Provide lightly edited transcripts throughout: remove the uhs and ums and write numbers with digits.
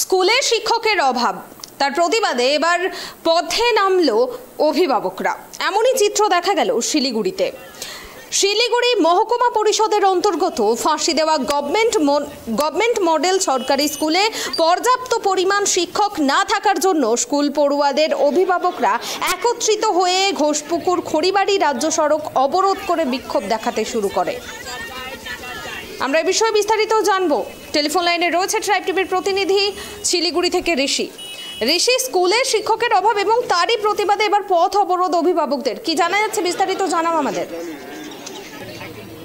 স্কুলে শিক্ষকের অভাব, তার প্রতিবাদে এবার পথে নামলো অভিভাবকরা। এমনই চিত্র দেখা গেল শিলিগুড়িতে। শিলিগুড়ি মহকুমা পরিষদের অন্তর্গত ফাঁসি দেওয়া গভর্নমেন্ট মডেল সরকারি স্কুলে পর্যাপ্ত পরিমাণ শিক্ষক না থাকার জন্য স্কুল পড়ুয়াদের অভিভাবকরা একত্রিত হয়ে ঘোষপুকুর খড়িবাড়ি রাজ্য সড়ক অবরোধ করে বিক্ষোভ দেখাতে শুরু করে। আমরা এই বিষয়ে বিস্তারিত জানবো। টেলিফোন লাইনে রয়েছে ট্রাইব টিভির প্রতিনিধি শিলিগুড়ি থেকে ঋষি। স্কুলে শিক্ষকের অভাব এবং তারই প্রতিবাদে এবার পথ অবরোধ অভিভাবকদের। কি জানা যাচ্ছে বিস্তারিত জানাও আমাদের।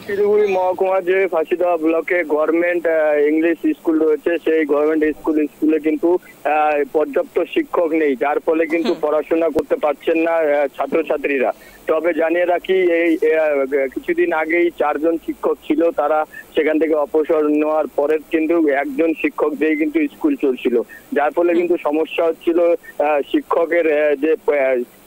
শিলিগুড়ি মহকুমা যে ফাঁসিদেওয়া ব্লকে গভর্নমেন্ট ইংলিশ স্কুল রয়েছে, সেই গভর্নমেন্ট স্কুলে কিন্তু পর্যাপ্ত শিক্ষক নেই, যার ফলে কিন্তু পড়াশোনা করতে পারছেন না ছাত্রছাত্রীরা। তবে জানিয়ে রাখি, এই কিছুদিন আগেই 4 জন শিক্ষক ছিল, তারা সেখান থেকে অবসর নেওয়ার পরে কিন্তু একজন শিক্ষক দিয়ে কিন্তু স্কুল চলছিল, যার ফলে কিন্তু সমস্যা হচ্ছিল শিক্ষকের যে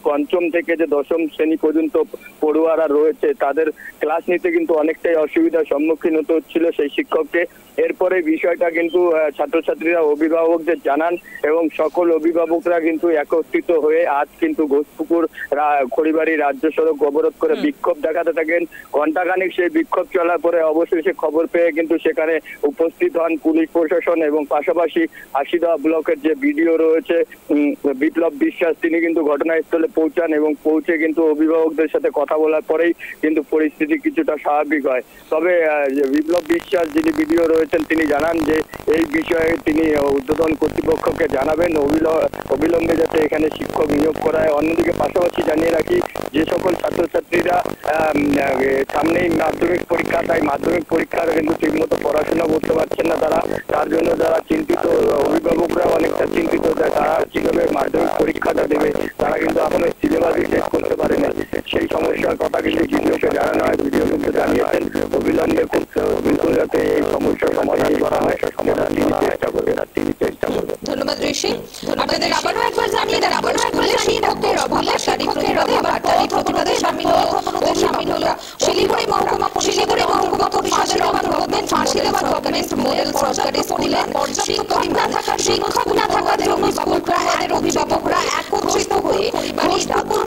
পঞ্চম থেকে যে 10ম শ্রেণী পর্যন্ত পড়ুয়ারা রয়েছে তাদের ক্লাস নিতে কিন্তু অনেকটাই অসুবিধার সম্মুখীন হতে হচ্ছিল সেই শিক্ষককে। এরপরে বিষয়টা কিন্তু ছাত্রছাত্রীরা অভিভাবকদের জানান এবং সকল অভিভাবকরা কিন্তু একত্রিত হয়ে আজ কিন্তু ঘোষপুকুর খড়িবাড়ি রাজ্য সড়ক অবরোধ করে বিক্ষোভ দেখাতে থাকেন। ঘণ্টাখানেক সেই বিক্ষোভ চলার পরে অবশেষে খবর পেয়ে কিন্তু সেখানে উপস্থিত হন পুলিশ প্রশাসন এবং পাশাপাশি ফাঁসিদেওয়া ব্লকের যে বিডিও রয়েছে বিপ্লব বিশ্বাস, তিনি কিন্তু ঘটনাস্থলে পৌঁছান এবং পৌঁছে কিন্তু অভিভাবকদের সাথে কথা বলার পরেই কিন্তু পরিস্থিতি কিছুটা স্বাভাবিক হয়। তবে বিপ্লব বিশ্বাস যিনি বিডিও রয়েছেন তিনি জানান যে এই বিষয়ে তিনি ঊর্ধ্বতন কর্তৃপক্ষকে জানাবেন অবিলম্বে যাতে এখানে শিক্ষক নিয়োগ করা হয়। অন্যদিকে পাশাপাশি জানিয়ে রাখি, যে সকল ছাত্রছাত্রীরা সামনেই মাধ্যমিক পরীক্ষা, তাই মাধ্যমিক পরীক্ষার কিন্তু ঠিকমতো পড়াশোনা করতে পারছেন না তারা, তার জন্য যারা চিন্তিত, অভিভাবকরা অনেকটা চিন্তিত তারা কিভাবে মাধ্যমিক পরীক্ষাটা দেবে, তারা কিন্তু এখনো সিলেবাসই শেষ করতে পারে না। সেই সমস্যার কথা কিন্তু ভিডিওকে জানানো হয়, ভিডিও কিন্তু জানিয়েছেন অবিলম্বে যাতে এই সমস্যার সমাধান করা হয়, সমাধান তিনি চেষ্টা করবেন। ধন্যবাদ ঋষি। আপনাদের আবারও একবার জানিয়ে দেন, স্কুলে শিক্ষকের অভাব, তারই প্রতিবাদে সামিল হলো শিলিগুড়ি মহকুমা পরিষদের গভর্নমেন্ট ফাঁসি দেওয়া গভর্নমেন্ট মডেল সরকারি স্কুলে শিক্ষক না থাকার জন্য স্কুল পড়ুয়াদের অভিভাবকরা একত্রিত হয়ে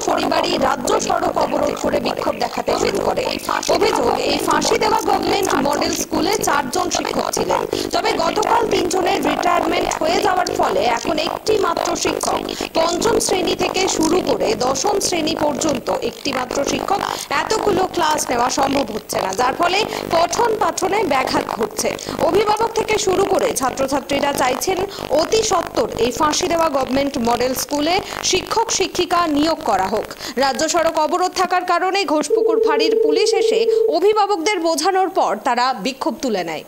খড়িবাড়ি রাজ্য সড়ক অবরোধ করে বিক্ষোভ দেখাতে শুরু করে। অভিযোগ, এই ফাঁসি দেওয়া গভর্নমেন্ট মডেল স্কুলে 4 জন শিক্ষক ছিলেন, তবে গতকাল 3 জনের রিটায়ারমেন্ট হয়ে যাওয়ার ফলে এখন একটি মাত্র শিক্ষক, 5ম শ্রেণী থেকে শুরু করে 10ম শ্রেণী পর্যন্ত একটি মাত্র শিক্ষক, এতগুলো ক্লাস নেওয়া সম্ভব হচ্ছে না, যার ফলে পঠন পাঠনে ব্যাঘাত ঘটছে। অভিভাবক থেকে শুরু করে ছাত্রছাত্রীরা চাইছেন অতি সত্বর এই ফাঁসি দেওয়া গভর্নমেন্ট মডেল স্কুলে শিক্ষক শিক্ষিকা নিয়োগ করা হোক। রাজ্য সড়ক অবরোধ থাকার কারণে ঘোষপুকুর ফাঁড়ির পুলিশ এসে অভিভাবকদের বোঝানোর পর তারা বিক্ষোভ তুলে নেয়।